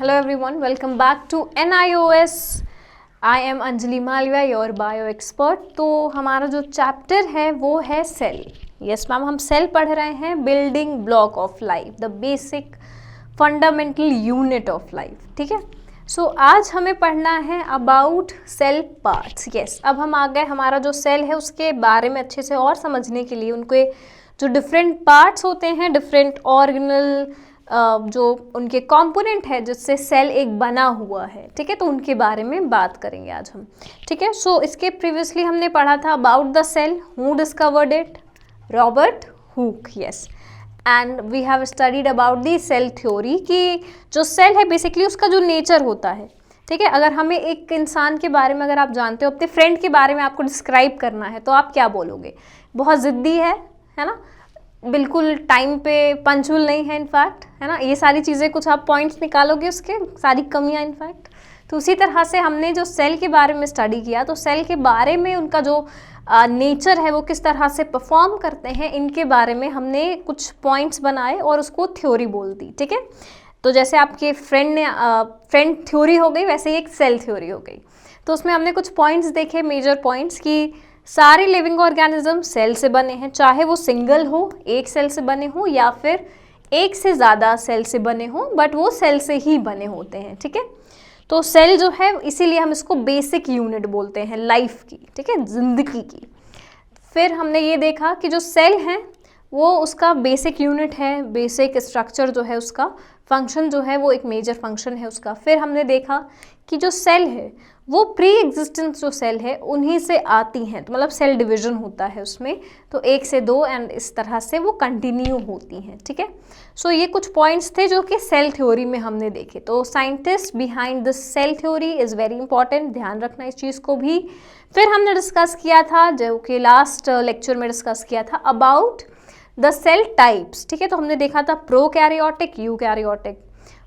Hello everyone, welcome back to NIOS. I am Anjali Malviya, your bio expert. तो हमारा जो chapter है वो है सेल। यस मैम, हम सेल पढ़ रहे हैं, building block of life, the basic fundamental unit of life. ठीक है, सो आज हमें पढ़ना है अबाउट सेल पार्ट्स। यस, अब हम आ गए, हमारा जो सेल है उसके बारे में अच्छे से और समझने के लिए उनके जो डिफरेंट पार्ट्स होते हैं, डिफरेंट ऑर्गेनल जो उनके कंपोनेंट है जिससे सेल एक बना हुआ है। ठीक है, तो उनके बारे में बात करेंगे आज हम। ठीक है, सो इसके प्रीवियसली हमने पढ़ा था about the cell, who discovered it, Robert Hooke. Yes, and we have studied about the cell theory कि जो सेल है बेसिकली उसका जो नेचर होता है। ठीक है, अगर हमें एक इंसान के बारे में अगर आप जानते हो, अपने फ्रेंड के बारे में आपको डिस्क्राइब करना है तो आप क्या बोलोगे? बहुत ज़िद्दी है ना, बिल्कुल टाइम पे पंचुअल नहीं है इनफैक्ट, है ना, ये सारी चीज़ें कुछ आप पॉइंट्स निकालोगे उसके, सारी कमियां इनफैक्ट। तो उसी तरह से हमने जो सेल के बारे में स्टडी किया, तो सेल के बारे में उनका जो नेचर है वो किस तरह से परफॉर्म करते हैं, इनके बारे में हमने कुछ पॉइंट्स बनाए और उसको थ्योरी बोल दी। ठीक है, तो जैसे आपके फ्रेंड थ्योरी हो गई, वैसे ही एक सेल थ्योरी हो गई। तो उसमें हमने कुछ पॉइंट्स देखे, मेजर पॉइंट्स, कि सारे लिविंग ऑर्गेनिज्म सेल से बने हैं, चाहे वो सिंगल हो, एक सेल से बने हो, या फिर एक से ज़्यादा सेल से बने हो, बट वो सेल से ही बने होते हैं। ठीक है, तो सेल जो है इसीलिए हम इसको बेसिक यूनिट बोलते हैं लाइफ की। ठीक है, जिंदगी की। फिर हमने ये देखा कि जो सेल है वो उसका बेसिक यूनिट है, बेसिक स्ट्रक्चर जो है उसका, फंक्शन जो है वो एक मेजर फंक्शन है उसका। फिर हमने देखा कि जो सेल है वो प्री एग्जिस्टेंस जो सेल है उन्हीं से आती हैं, तो मतलब सेल डिवीजन होता है उसमें, तो 1 से 2 एंड इस तरह से वो कंटिन्यू होती हैं। ठीक है, सो ये कुछ पॉइंट्स थे जो कि सेल थ्योरी में हमने देखे। तो scientist behind the cell theory is very important, ध्यान रखना इस चीज़ को भी। फिर हमने डिस्कस किया था, जो कि लास्ट लेक्चर में डिस्कस किया था, अबाउट द सेल टाइप्स। ठीक है, तो हमने देखा था प्रोकैरियोटिक, यूकैरियोटिक।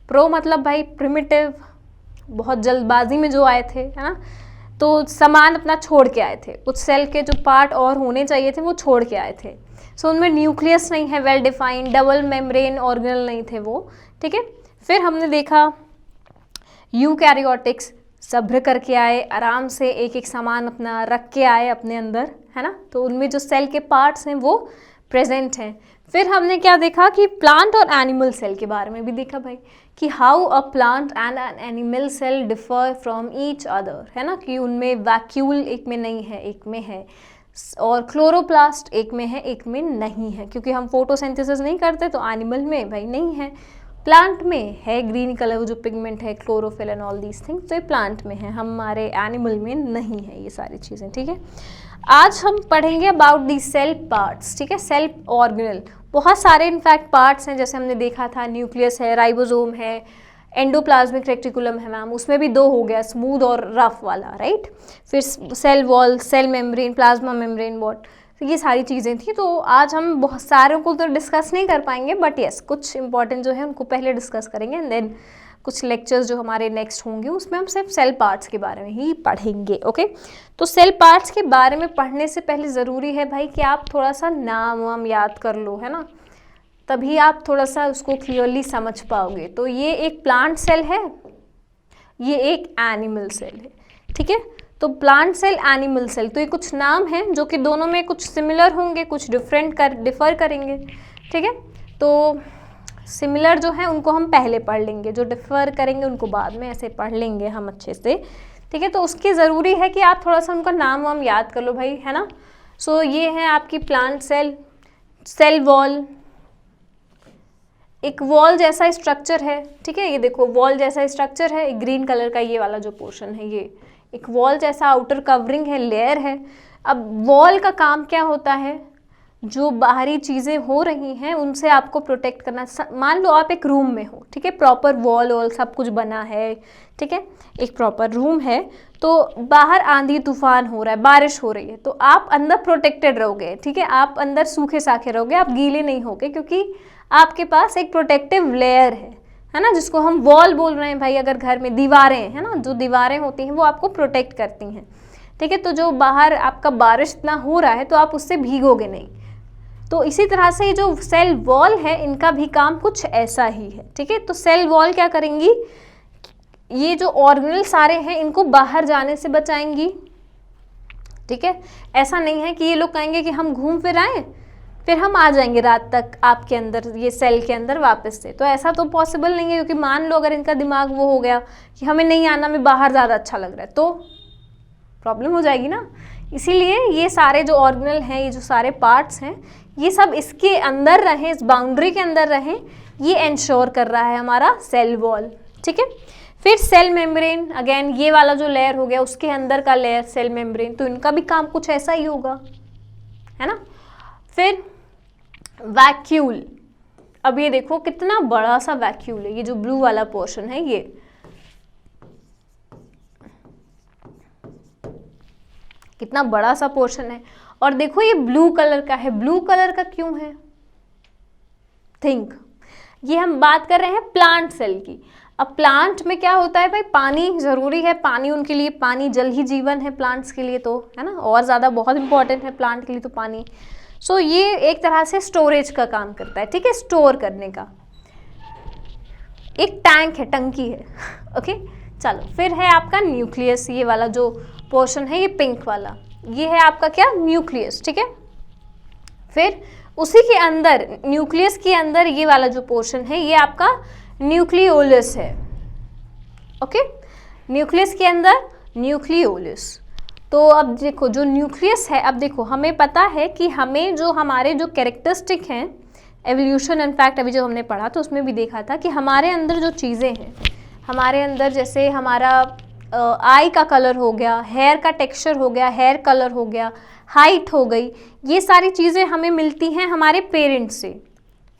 प्रो मतलब भाई प्रिमिटिव, बहुत जल्दबाजी में जो आए थे, है ना, तो सामान अपना छोड़ के आए थे, कुछ सेल के जो पार्ट और होने चाहिए थे वो छोड़ के आए थे। सो उनमें न्यूक्लियस नहीं है, well defined, double membrane organelle नहीं थे वो। ठीक है, फिर हमने देखा यूकैरियोटिक्स, सब्र करके आए, आराम से एक एक सामान अपना रख के आए अपने अंदर, है ना, तो उनमें जो सेल के पार्ट्स हैं वो प्रेजेंट हैं। फिर हमने क्या देखा कि प्लांट और एनिमल सेल के बारे में भी देखा भाई, कि how a plant and an animal cell differ from each other, है ना, कि उनमें वैक्यूल एक में नहीं है, एक में है, और क्लोरोप्लास्ट एक में है, एक में नहीं है, क्योंकि हम फोटोसिंथेसिस नहीं करते, तो एनिमल में भाई नहीं है। प्लांट में है ग्रीन कलर जो पिगमेंट है, chlorophyll and all these things, तो ये प्लांट में है, हमारे एनिमल में नहीं है ये सारी चीज़ें। ठीक है, आज हम पढ़ेंगे अबाउट दी सेल पार्ट्स। ठीक है, सेल ऑर्गेनल, बहुत सारे इनफैक्ट पार्ट्स हैं, जैसे हमने देखा था न्यूक्लियस है, राइबोसोम है, एंडोप्लाज्मिक रेटिकुलम है मैम, उसमें भी 2 हो गया, स्मूथ और रफ वाला, राइट। फिर cell wall, cell membrane, plasma membrane, what, तो ये सारी चीज़ें थी। तो आज हम बहुत सारों को तो डिस्कस नहीं कर पाएंगे, बट यस कुछ इंपॉर्टेंट जो है उनको पहले डिस्कस करेंगे, एंड देन कुछ लेक्चर्स जो हमारे नेक्स्ट होंगे उसमें हम सिर्फ सेल पार्ट्स के बारे में ही पढ़ेंगे। ओके, तो सेल पार्ट्स के बारे में पढ़ने से पहले ज़रूरी है भाई कि आप थोड़ा सा नाम वाम याद कर लो, है ना, तभी आप थोड़ा सा उसको क्लियरली समझ पाओगे। तो ये एक प्लांट सेल है, ये एक एनिमल सेल है। ठीक है, तो प्लांट सेल, एनिमल सेल, तो ये कुछ नाम हैं जो कि दोनों में कुछ सिमिलर होंगे, कुछ डिफर करेंगे। ठीक है, तो सिमिलर जो है उनको हम पहले पढ़ लेंगे, जो डिफर करेंगे उनको बाद में, ऐसे पढ़ लेंगे हम अच्छे से। ठीक है, तो उसकी ज़रूरी है कि आप थोड़ा सा उनका नाम वाम याद कर लो भाई, है ना। सो ये है आपकी प्लांट सेल। सेल वॉल, एक वॉल जैसा स्ट्रक्चर है। ठीक है, ये देखो वॉल जैसा स्ट्रक्चर है, एक ग्रीन कलर का ये वाला जो पोर्शन है, ये एक वॉल जैसा आउटर कवरिंग है, लेयर है। अब वॉल का काम क्या होता है, जो बाहरी चीज़ें हो रही हैं उनसे आपको प्रोटेक्ट करना। मान लो आप एक रूम में हो, ठीक है, प्रॉपर वॉल सब कुछ बना है, ठीक है, एक प्रॉपर रूम है, तो बाहर आंधी तूफान हो रहा है, बारिश हो रही है, तो आप अंदर प्रोटेक्टेड रहोगे। ठीक है, आप अंदर सूखे साखे रहोगे, आप गीले नहीं होगे, क्योंकि आपके पास एक प्रोटेक्टिव लेयर है ना, जिसको हम वॉल बोल रहे हैं भाई। अगर घर में दीवारें है ना, जो दीवारें होती हैं वो आपको प्रोटेक्ट करती हैं। ठीक है, तो जो बाहर आपका बारिश इतना हो रहा है तो आप उससे भीगोगे नहीं। तो इसी तरह से ये जो सेल वॉल है इनका भी काम कुछ ऐसा ही है। ठीक है, तो सेल वॉल क्या करेंगी ये जो ऑर्गेनल सारे हैं इनको बाहर जाने से बचाएंगी, ठीक है। ऐसा नहीं है कि ये लोग कहेंगे कि हम घूम फिर आए फिर हम आ जाएंगे रात तक आपके अंदर, ये सेल के अंदर वापस से, तो ऐसा तो पॉसिबल नहीं है, क्योंकि मान लो अगर इनका दिमाग वो हो गया कि हमें नहीं आना, में बाहर ज़्यादा अच्छा लग रहा है, तो प्रॉब्लम हो जाएगी ना। इसीलिए ये सारे जो ऑर्गेनल हैं, ये जो सारे पार्ट्स हैं, ये सब इसके अंदर रहें, इस बाउंड्री के अंदर रहें, ये इंश्योर कर रहा है हमारा सेल वॉल, ठीक है। फिर सेल मेम्ब्रेन, अगेन ये वाला जो लेयर हो गया उसके अंदर का लेयर सेल मेम्ब्रेन, तो इनका भी काम कुछ ऐसा ही होगा, है ना। फिर वैक्यूल, अब ये देखो कितना बड़ा सा वैक्यूल है, ये जो ब्लू वाला पोर्शन है ये, कितना बड़ा सा पोर्शन है, और देखो ये ब्लू कलर का है। ब्लू कलर का क्यों है? थिंक, ये हम बात कर रहे हैं प्लांट सेल की। अब प्लांट में क्या होता है भाई, पानी ज़रूरी है, पानी उनके लिए, पानी जल ही जीवन है प्लांट्स के लिए, तो है ना, और ज़्यादा बहुत इंपॉर्टेंट है प्लांट के लिए तो पानी। सो ये एक तरह से स्टोरेज का काम करता है, ठीक है, स्टोर करने का एक टैंक है, टंकी है, ओके। चलो फिर है आपका न्यूक्लियस, ये वाला जो पोर्शन है, ये पिंक वाला, ये है आपका क्या, न्यूक्लियस, ठीक है। फिर उसी के अंदर, न्यूक्लियस के अंदर ये वाला जो पोर्शन है, ये आपका न्यूक्लियोलस है, ओके। न्यूक्लियस के अंदर न्यूक्लियोलस। तो अब देखो जो न्यूक्लियस है, अब देखो हमें पता है कि हमें जो हमारे जो कैरेक्टरिस्टिक हैं, एवोल्यूशन इनफैक्ट अभी जो हमने पढ़ा तो उसमें भी देखा था कि हमारे अंदर जो चीज़ें हैं, हमारे अंदर जैसे हमारा आई का कलर हो गया, हेयर का टेक्सचर हो गया, हेयर कलर हो गया, हाइट हो गई, ये सारी चीज़ें हमें मिलती हैं हमारे पेरेंट्स से,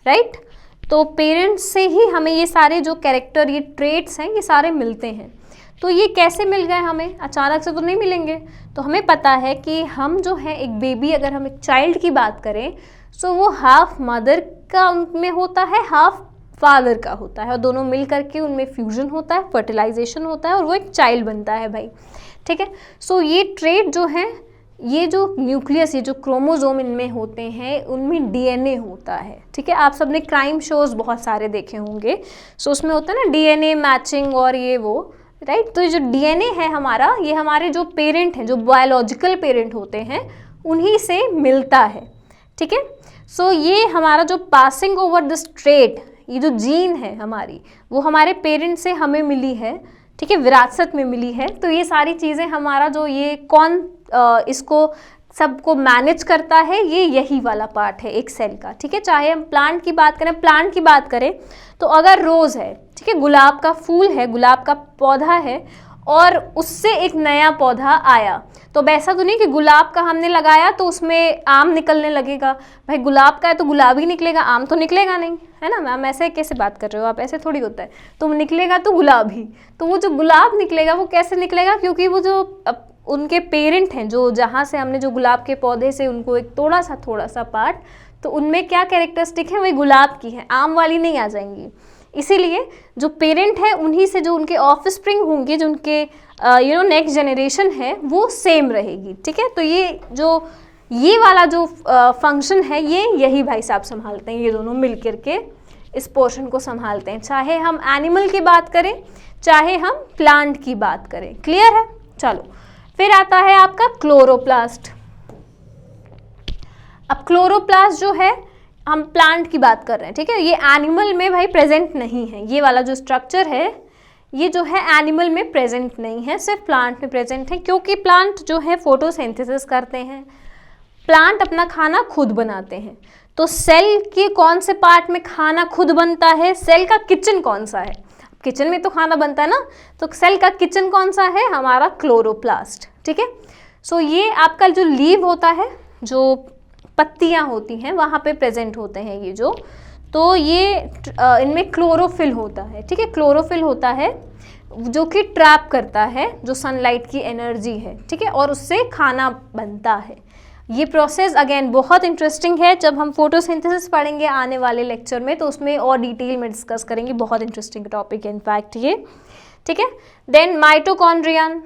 राइट। तो पेरेंट्स से ही हमें ये सारे जो कैरेक्टर, ये ट्रेट्स हैं, ये सारे मिलते हैं। तो ये कैसे मिल गए हमें, अचानक से तो नहीं मिलेंगे। तो हमें पता है कि हम जो है एक बेबी, अगर हम एक चाइल्ड की बात करें, सो वो हाफ मदर का उनमें होता है, हाफ फादर का होता है, और दोनों मिल करके उनमें फ्यूजन होता है, फर्टिलाइजेशन होता है, और वो एक चाइल्ड बनता है भाई, ठीक है। सो ये ट्रेट जो है, ये जो न्यूक्लियस, ये जो क्रोमोजोम इनमें होते हैं, उनमें डीएनए होता है, ठीक है। आप सबने क्राइम शोज बहुत सारे देखे होंगे, सो उसमें होता है ना डीएनए मैचिंग और ये वो, राइट। तो ये जो डीएनए है हमारा, ये हमारे जो पेरेंट हैं, जो बायोलॉजिकल पेरेंट होते हैं, उन्हीं से मिलता है, ठीक है। सो ये हमारा जो पासिंग ओवर दिस ट्रेट, ये जो जीन है हमारी, वो हमारे पेरेंट से हमें मिली है, ठीक है, विरासत में मिली है। तो ये सारी चीज़ें हमारा जो, ये कौन इसको सबको मैनेज करता है, ये यही वाला पार्ट है एक सेल का, ठीक है। चाहे हम प्लांट की बात करें, प्लांट की बात करें तो अगर रोज़ है, ठीक है, गुलाब का फूल है, गुलाब का पौधा है, और उससे एक नया पौधा आया, तो वैसा तो नहीं कि गुलाब का हमने लगाया तो उसमें आम निकलने लगेगा। भाई गुलाब का है तो गुलाब ही निकलेगा, आम तो निकलेगा नहीं, है ना मैम, ऐसे कैसे बात कर रहे हो आप, ऐसे थोड़ी होता है। तो निकलेगा तो गुलाब ही, तो वो जो गुलाब निकलेगा वो कैसे निकलेगा, क्योंकि वो जो उनके पेरेंट हैं, जो जहाँ से हमने जो गुलाब के पौधे से उनको एक थोड़ा सा पार्ट, तो उनमें क्या कैरेक्टरिस्टिक है, वही गुलाब की है, आम वाली नहीं आ जाएंगी। इसीलिए जो पेरेंट है उन्हीं से जो उनके ऑफस्प्रिंग होंगे, जो उनके नेक्स्ट जनरेशन है, वो सेम रहेगी, ठीक है। तो ये वाला जो फंक्शन है, ये यही भाई साहब संभालते हैं, ये दोनों मिल करके इस पोर्शन को संभालते हैं, चाहे हम एनिमल की बात करें, चाहे हम प्लांट की बात करें। क्लियर है? चलो फिर आता है आपका क्लोरोप्लास्ट। अब क्लोरोप्लास्ट जो है, हम प्लांट की बात कर रहे हैं, ठीक है, ये एनिमल में भाई प्रेजेंट नहीं है, ये वाला जो स्ट्रक्चर है, ये जो है एनिमल में प्रेजेंट नहीं है, सिर्फ प्लांट में प्रेजेंट है, क्योंकि प्लांट जो है फोटोसिंथेसिस करते हैं, प्लांट अपना खाना खुद बनाते हैं। तो सेल के कौन से पार्ट में खाना खुद बनता है, सेल का किचन कौन सा है, किचन में तो खाना बनता है ना, तो सेल का किचन कौन सा है, हमारा क्लोरोप्लास्ट, ठीक है। सो ये आपका जो लीव होता है, जो पत्तियां होती हैं, वहाँ पे प्रेजेंट होते हैं ये जो, तो ये इनमें क्लोरोफिल होता है, ठीक है, क्लोरोफिल होता है जो कि ट्रैप करता है जो सनलाइट की एनर्जी है, ठीक है, और उससे खाना बनता है। ये प्रोसेस अगेन बहुत इंटरेस्टिंग है, जब हम फोटोसिंथेसिस पढ़ेंगे आने वाले लेक्चर में तो उसमें और डिटेल में डिस्कस करेंगे, बहुत इंटरेस्टिंग टॉपिक है इनफैक्ट ये, ठीक है। देन माइटोकॉन्ड्रियन,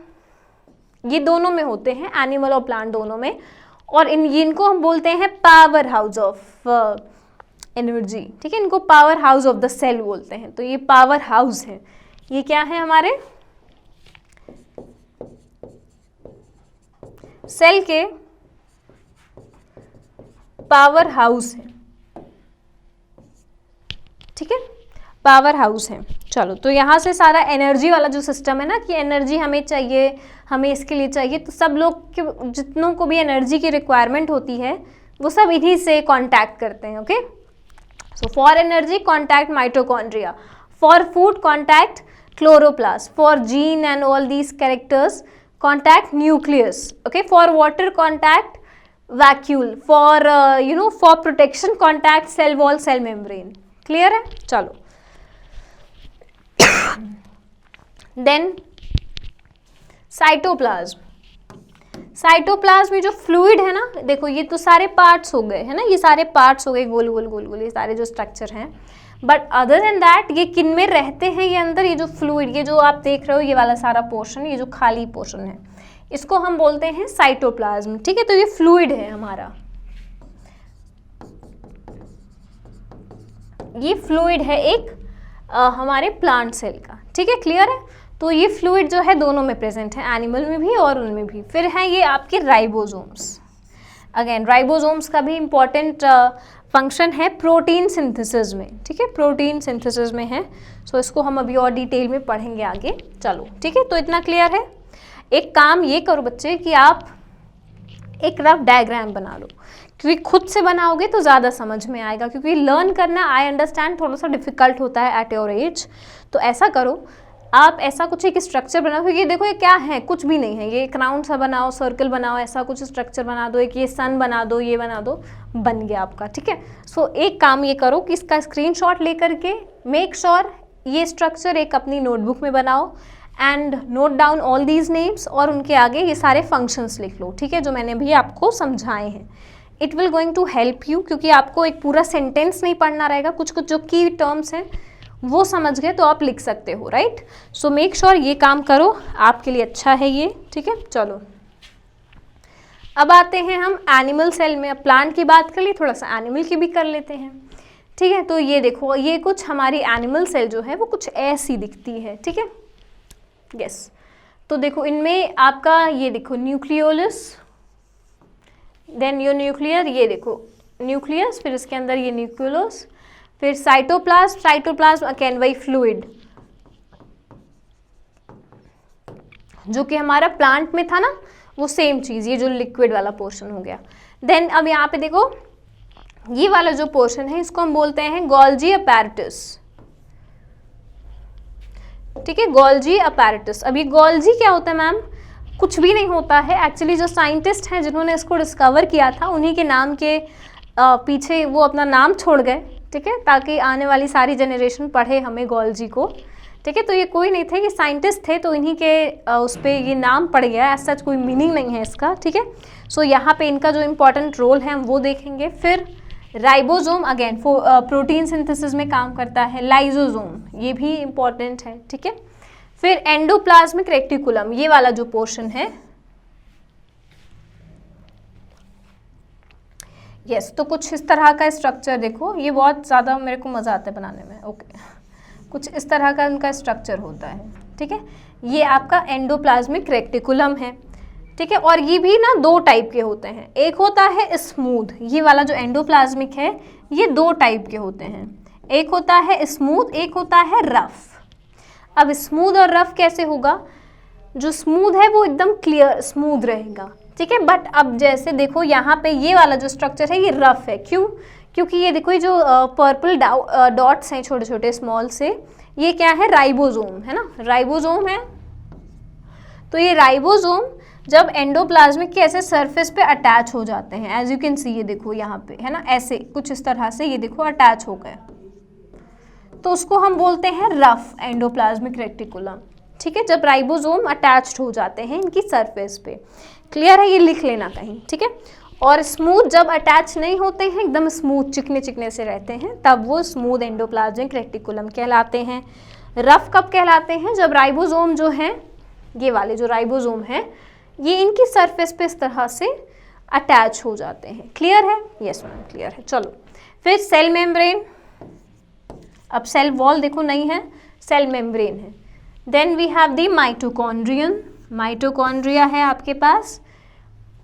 ये दोनों में होते हैं, एनिमल और प्लांट दोनों में, और इनको हम बोलते हैं पावर हाउस ऑफ एनर्जी, ठीक है, इनको power house of the cell बोलते हैं। तो ये पावर हाउस है, ये क्या है हमारे सेल के पावर हाउस है, ठीक है, पावर हाउस है। चलो, तो यहाँ से सारा एनर्जी वाला जो सिस्टम है ना, कि एनर्जी हमें चाहिए, हमें इसके लिए चाहिए, तो सब लोग के जितनों को भी एनर्जी की रिक्वायरमेंट होती है वो सब इन्हीं से कांटेक्ट करते हैं। Okay, so for energy contact mitochondria, for food contact chloroplast, for gene and all these characters contact nucleus. Okay, for water contact vacuole, for for protection contact cell wall, cell membrane. Clear है? चलो, then cytoplasm. Cytoplasm में जो fluid है ना, देखो ये तो सारे पार्ट्स हो गए है ना, ये सारे पार्ट्स हो गए, गोल गोल गोल गोल, ये सारे जो स्ट्रक्चर हैं। बट अदर देन दैट ये किन में रहते हैं, ये अंदर ये जो फ्लूइड, ये जो आप देख रहे हो ये वाला सारा पोर्शन, ये जो खाली पोर्शन है, इसको हम बोलते हैं साइटोप्लाज्म। ठीक है, तो ये फ्लूइड है हमारा, ये फ्लूइड है एक हमारे प्लांट सेल का। ठीक है, क्लियर है? तो ये फ्लूइड जो है दोनों में प्रेजेंट है, एनिमल में भी और उनमें भी। फिर हैं ये आपके राइबोसोम्स। अगेन राइबोसोम्स का भी इम्पॉर्टेंट फंक्शन है प्रोटीन सिंथेसिस में। ठीक है, प्रोटीन सिंथेसिस में है, सो इसको हम अभी और डिटेल में पढ़ेंगे आगे। चलो, ठीक है, तो इतना क्लियर है। एक काम ये करो बच्चे कि आप एक रफ डायग्राम बना लो, क्योंकि खुद से बनाओगे तो ज़्यादा समझ में आएगा, क्योंकि लर्न करना आई अंडरस्टैंड थोड़ा सा डिफिकल्ट होता है एट योर एज। तो ऐसा करो, आप ऐसा कुछ एक स्ट्रक्चर बनाओ, क्योंकि ये देखो ये क्या है, कुछ भी नहीं है, ये एक राउंड सा बनाओ, सर्कल बनाओ, ऐसा कुछ स्ट्रक्चर बना दो, एक ये सन बना दो, ये बना दो, बन गया आपका। ठीक है, सो एक काम ये करो कि इसका स्क्रीनशॉट लेकर के मेक श्योर ये स्ट्रक्चर एक अपनी नोटबुक में बनाओ and note down all these names, और उनके आगे ये सारे फंक्शंस लिख लो। ठीक है, जो मैंने भी आपको समझाए हैं। It will going to help you, क्योंकि आपको एक पूरा सेंटेंस नहीं पढ़ना रहेगा, कुछ कुछ जो की टर्म्स हैं वो समझ गए तो आप लिख सकते हो, राइट? सो मेक श्योर ये काम करो, आपके लिए अच्छा है ये। ठीक है, चलो अब आते हैं हम एनिमल सेल में। अब प्लांट की बात कर ली, थोड़ा सा एनिमल की भी कर लेते हैं। ठीक है, तो ये देखो, ये कुछ हमारी एनिमल सेल जो है वो कुछ ऐसी दिखती है। ठीक है, यस, तो देखो इनमें आपका ये देखो न्यूक्लियोलस, देन यो न्यूक्लियर, ये देखो न्यूक्लियस, फिर इसके अंदर ये न्यूक्लियोलस, फिर साइटोप्लाज्म। साइटोप्लाज्म अगेन वही फ्लूइड जो कि हमारा प्लांट में था ना, वो सेम चीज़, ये जो लिक्विड वाला पोर्शन हो गया। देन अब यहाँ पे देखो ये वाला जो पोर्शन है इसको हम बोलते हैं गोल्जी अपैरेटस। ठीक है, गोल्जी अपैरेटस। अब ये गोल्जी क्या होता है मैम? कुछ भी नहीं होता है, एक्चुअली जो साइंटिस्ट हैं जिन्होंने इसको डिस्कवर किया था उन्हीं के नाम के पीछे वो अपना नाम छोड़ गए। ठीक है, ताकि आने वाली सारी जनरेशन पढ़े हमें गोल्जी को। ठीक है, तो ये कोई नहीं थे, ये साइंटिस्ट थे, तो इन्हीं के उस पर ये नाम पड़ गया, ऐसा सच कोई मीनिंग नहीं है इसका। ठीक है, सो यहाँ पे इनका जो इम्पोर्टेंट रोल है हम वो देखेंगे। फिर राइबोसोम अगेन प्रोटीन सिंथेसिस में काम करता है। लाइजोसोम ये भी इम्पॉर्टेंट है। ठीक है, फिर एंडोप्लाज्मिक रेटिकुलम, ये वाला जो पोर्शन है, यस, तो कुछ इस तरह का स्ट्रक्चर देखो, ये बहुत ज़्यादा मेरे को मज़ा आता है बनाने में। ओके, कुछ इस तरह का उनका स्ट्रक्चर होता है। ठीक है, ये आपका एंडोप्लाज्मिक रेटिकुलम है। ठीक है, और ये भी ना दो टाइप के होते हैं, एक होता है स्मूथ, ये वाला जो एंडोप्लाज्मिक है ये दो टाइप के होते हैं, एक होता है स्मूथ, एक होता है रफ। अब स्मूथ और रफ कैसे होगा? जो स्मूथ है वो एकदम क्लियर स्मूथ रहेगा। ठीक है, बट अब जैसे देखो यहाँ पे ये वाला जो स्ट्रक्चर है ये रफ है। क्यों? क्योंकि ये देखो ये जो पर्पल डॉट्स हैं छोटे छोटे स्मॉल से, ये क्या है? राइबोसोम है ना, राइबोसोम है। तो ये राइबोसोम जब एंडोप्लाज्मिक के ऐसे सरफेस पे अटैच हो जाते हैं, एज यू कैन सी, ये देखो यहाँ पे है ना, ऐसे कुछ इस तरह से ये देखो अटैच हो गए, तो उसको हम बोलते हैं रफ एंडोप्लाज्मिक रेटिकुलम। ठीक है, जब राइबोसोम अटैच्ड हो जाते हैं इनकी सरफेस पे। क्लियर है? ये लिख लेना कहीं। ठीक है, और स्मूथ जब अटैच नहीं होते हैं, एकदम स्मूथ चिकने चिकने से रहते हैं, तब वो स्मूथ एंडोप्लाज्मिक रेटिकुलम कहलाते हैं। रफ कब कहलाते हैं? जब राइबोसोम जो हैं, ये वाले जो राइबोसोम हैं, ये इनकी सरफेस पे इस तरह से अटैच हो जाते हैं। क्लियर है? यस मैम, क्लियर है। चलो, फिर सेल मेम्ब्रेन। अब सेल वॉल देखो नहीं है, सेल मेम्ब्रेन है। Then we have the mitochondrion, mitochondria है आपके पास।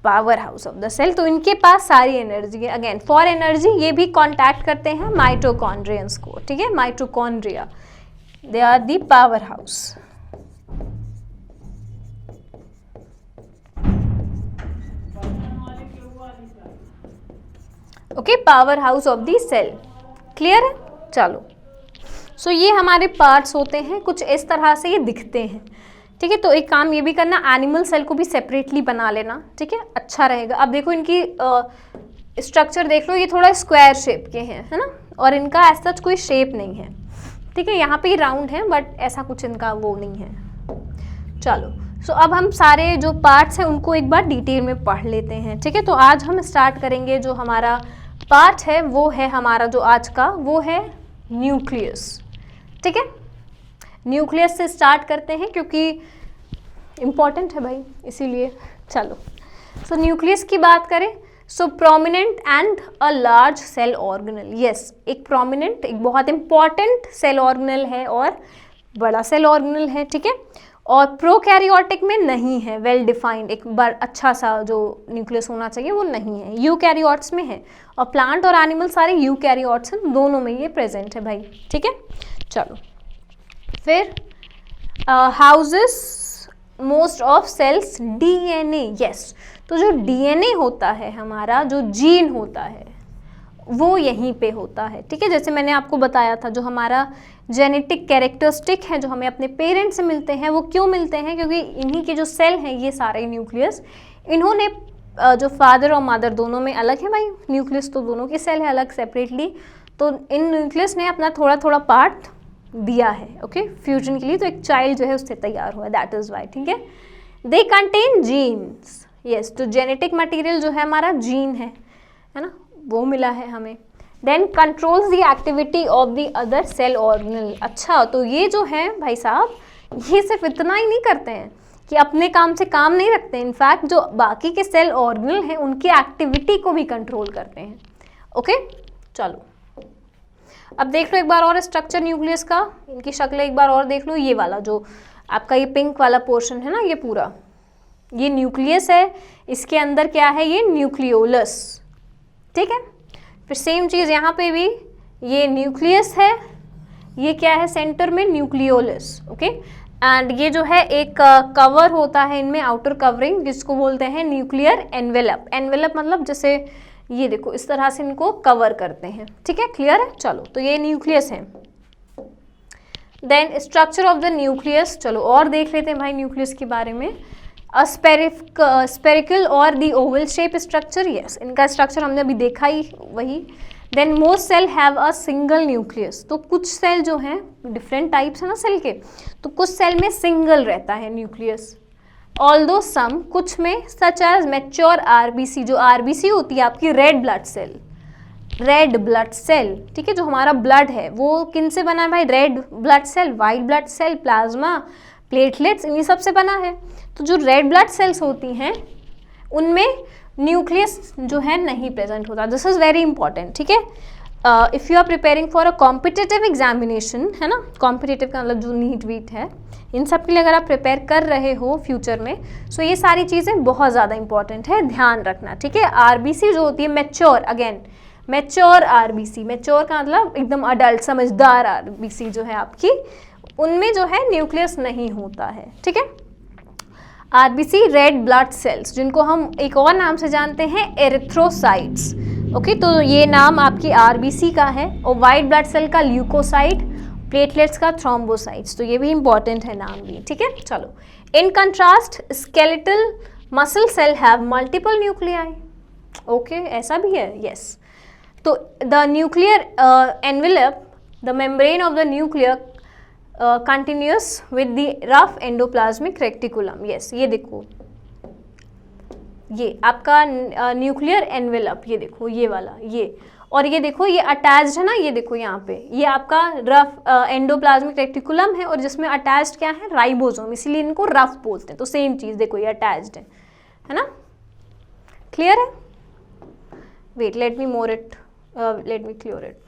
Power house of the cell, तो इनके पास सारी एनर्जी है। अगेन फॉर एनर्जी ये भी कांटेक्ट करते हैं माइटोकॉन्ड्रियंस को, ठीक है, mitochondria, they are the power house. Okay, power house of the cell, clear है। चलो, सो ये हमारे पार्ट्स होते हैं, कुछ इस तरह से ये दिखते हैं, ठीक है। तो एक काम ये भी करना, एनिमल सेल को भी सेपरेटली बना लेना, ठीक है, अच्छा रहेगा। अब देखो इनकी स्ट्रक्चर देख लो, ये थोड़ा स्क्वायर शेप के हैं, है ना, और इनका ऐसा कोई शेप नहीं है, ठीक है। यहाँ पे ही राउंड है बट ऐसा कुछ इनका वो नहीं है। चलो, सो अब हम सारे जो पार्ट्स हैं उनको एक बार डिटेल में पढ़ लेते हैं, ठीक है। तो आज हम स्टार्ट करेंगे, जो हमारा पार्ट है वो है हमारा जो आज का वो है न्यूक्लियस, ठीक है। न्यूक्लियस से स्टार्ट करते हैं क्योंकि इम्पॉर्टेंट है भाई, इसीलिए। चलो, सो न्यूक्लियस की बात करें, so prominent and a large cell organelle, yes, एक प्रोमिनेंट, एक बहुत इंपॉर्टेंट सेल ऑर्गेनल है और बड़ा सेल ऑर्गेनल है, ठीक है। और प्रोकैरियोटिक में नहीं है, वेल डिफाइंड, एक बार अच्छा सा जो न्यूक्लियस होना चाहिए वो नहीं है। यूकैरियोट्स में है, और प्लांट और एनिमल सारे यूकैरियोट्स हैं, दोनों में ये प्रेजेंट है भाई, ठीक है। चलो, फिर houses most of cells DNA, yes, तो जो डीएनए होता है हमारा, जो जीन होता है वो यहीं पे होता है, ठीक है। जैसे मैंने आपको बताया था, जो हमारा जेनेटिक कैरेक्टरिस्टिक है जो हमें अपने पेरेंट्स से मिलते हैं, वो क्यों मिलते हैं, क्योंकि इन्हीं के जो सेल हैं ये सारे न्यूक्लियस, इन्होंने जो फादर और मदर दोनों में अलग है भाई न्यूक्लियस, तो दोनों के सेल है अलग सेपरेटली, तो इन न्यूक्लियस ने अपना थोड़ा थोड़ा पार्ट दिया है, ओके, फ्यूजन के लिए, तो एक चाइल्ड जो है उससे तैयार हुआ, दैट इज वाई, ठीक है। दे कंटेन जीन्स, यस, तो जेनेटिक मटेरियल जो है हमारा जीन है ना, वो मिला है हमें। Then controls the activity of the other cell organelle, अच्छा, तो ये जो है भाई साहब, ये सिर्फ इतना ही नहीं करते हैं कि अपने काम से काम नहीं रखते हैं, इनफैक्ट जो बाकी के सेल ऑर्गेनल हैं उनकी एक्टिविटी को भी कंट्रोल करते हैं, ओके। चलो, अब देख लो एक बार और स्ट्रक्चर न्यूक्लियस का, इनकी शक्ल एक बार और देख लो। ये वाला जो आपका ये पिंक वाला पोर्शन है ना, ये पूरा ये न्यूक्लियस है, इसके अंदर क्या है, ये न्यूक्लियोलस, ठीक है। फिर सेम चीज़ यहाँ पे भी, ये न्यूक्लियस है, ये क्या है सेंटर में, न्यूक्लियोलस, ओके। एंड ये जो है एक कवर होता है इनमें, आउटर कवरिंग, जिसको बोलते हैं न्यूक्लियर एनवेलप। एनवेलप मतलब जैसे ये देखो इस तरह से इनको कवर करते हैं, ठीक है, क्लियर है। चलो, तो ये न्यूक्लियस है। Then structure of the nucleus, चलो और देख लेते हैं भाई न्यूक्लियस के बारे में। स्पेरिकल और the oval shape structure, yes, इनका स्ट्रक्चर हमने अभी देखा ही वही। Then most cell have a single nucleus, तो कुछ सेल जो हैं, डिफरेंट टाइप्स है ना सेल के, तो कुछ सेल में सिंगल रहता है न्यूक्लियस, ऑल्दो सम, कुछ में, सच एज मैच्योर आरबीसी, जो आरबीसी होती है आपकी red blood cell, red blood cell, ठीक है, जो हमारा ब्लड है वो किन से बना है भाई, red blood cell, white blood cell, plasma, platelets, इन्हीं सब से बना है। तो जो रेड ब्लड सेल्स होती हैं उनमें न्यूक्लियस जो है नहीं प्रेजेंट होता, दिस इज वेरी इंपॉर्टेंट, ठीक है। If you are preparing for a competitive examination, है ना, कॉम्पिटिटिव का मतलब जो नीट वीट है, इन सब के लिए अगर आप प्रिपेयर कर रहे हो फ्यूचर में, सो ये सारी चीज़ें बहुत ज़्यादा इंपॉर्टेंट है, ध्यान रखना, ठीक है। आरबीसी जो होती है mature, again mature RBC, mature का मतलब एकदम अडल्ट समझदार आरबीसी जो है आपकी, उनमें जो है न्यूक्लियस नहीं होता है, ठीक है। आरबीसी रेड ब्लड सेल्स, जिनको हम एक और नाम से जानते हैं एरिथ्रोसाइट्स, ओके, तो ये नाम आपकी आरबीसी का है। और वाइट ब्लड सेल का ल्यूकोसाइट, प्लेटलेट्स का थ्रोम्बोसाइट्स, तो ये भी इंपॉर्टेंट है नाम भी, ठीक है। चलो, in contrast skeletal muscle cell have multiple nuclei, okay, ऐसा भी है, यस। तो the nuclear envelope, the membrane of the nuclear continuous with the rough endoplasmic reticulum, yes, ये देखो, ये आपका न्यूक्लियर एनवेलप, ये देखो ये वाला, ये, और ये देखो ये अटैच्ड है ना, ये देखो यहाँ पे, ये आपका रफ एंडोप्लाज्मिक रेक्टिकुलम है, और जिसमें अटैच्ड क्या है, राइबोसोम, इसीलिए इनको रफ बोलते हैं। तो सेम चीज़ देखो, ये अटैच्ड है ना, क्लियर है। Wait, let me more it, let me clear it.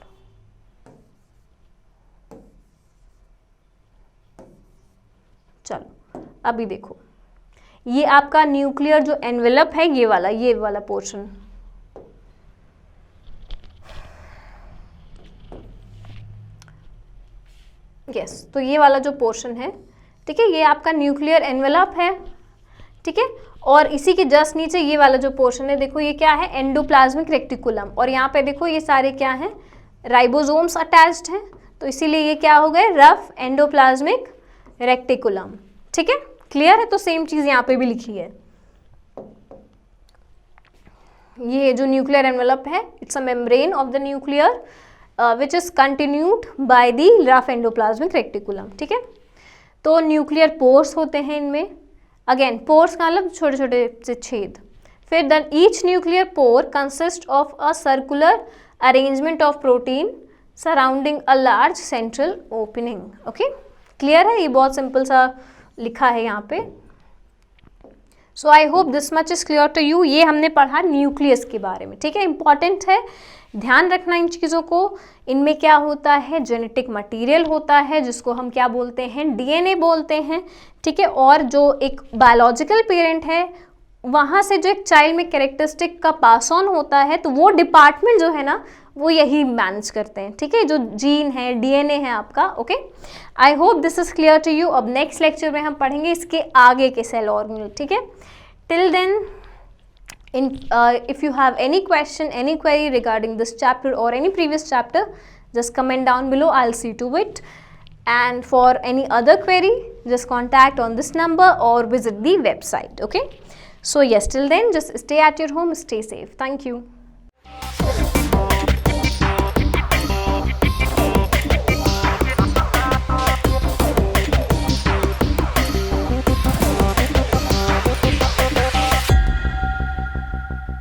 चलो, अभी देखो, ये आपका न्यूक्लियर जो एनवेलप है ये वाला पोर्शन, यस, तो ये वाला जो पोर्शन है, ठीक है, ये आपका न्यूक्लियर एनवेलप है, ठीक है। और इसी के जस्ट नीचे ये वाला जो पोर्शन है, देखो ये क्या है, एंडोप्लाज्मिक रेक्टिकुलम, और यहाँ पे देखो ये सारे क्या हैं, राइबोसोम्स अटैच्ड हैं, तो इसीलिए ये क्या हो गए, रफ एंडोप्लाज्मिक रेक्टिकुलम, ठीक है, क्लियर है। तो सेम चीज़ यहाँ पे भी लिखी है, ये जो न्यूक्लियर एनवेलप है, it's a membrane of the nuclear which is continued by the rough endoplasmic reticulum, ठीक है। तो न्यूक्लियर पोर्स होते हैं इनमें, अगेन पोर्स का मतलब छोटे छोटे से छेद। फिर then each nuclear pore consist of a circular arrangement of protein surrounding a large central opening, okay, clear है, ये बहुत सिंपल सा लिखा है यहाँ पे। So I hope this much is clear to you. ये हमने पढ़ा न्यूक्लियस के बारे में, ठीक है, इंपॉर्टेंट है, ध्यान रखना इन चीज़ों को। इनमें क्या होता है, जेनेटिक मटेरियल होता है जिसको हम क्या बोलते हैं, डीएनए बोलते हैं, ठीक है। और जो एक बायोलॉजिकल पेरेंट है वहाँ से जो एक चाइल्ड में कैरेक्टरिस्टिक का पास ऑन होता है, तो वो डिपार्टमेंट जो है ना वो यही मैनेज करते हैं, ठीक है, जो जीन है, डीएनए है आपका, okay. I hope this is clear to you. अब नेक्स्ट लेक्चर में हम पढ़ेंगे इसके आगे के सेल ऑर्गेनेल, ठीक है। Till then if you have any question, any query regarding this chapter or any previous chapter, just comment down below, I'll see to it. And for any other query, just contact on this number or visit the website, okay. So yes, till then just stay at your home, stay safe. Thank you.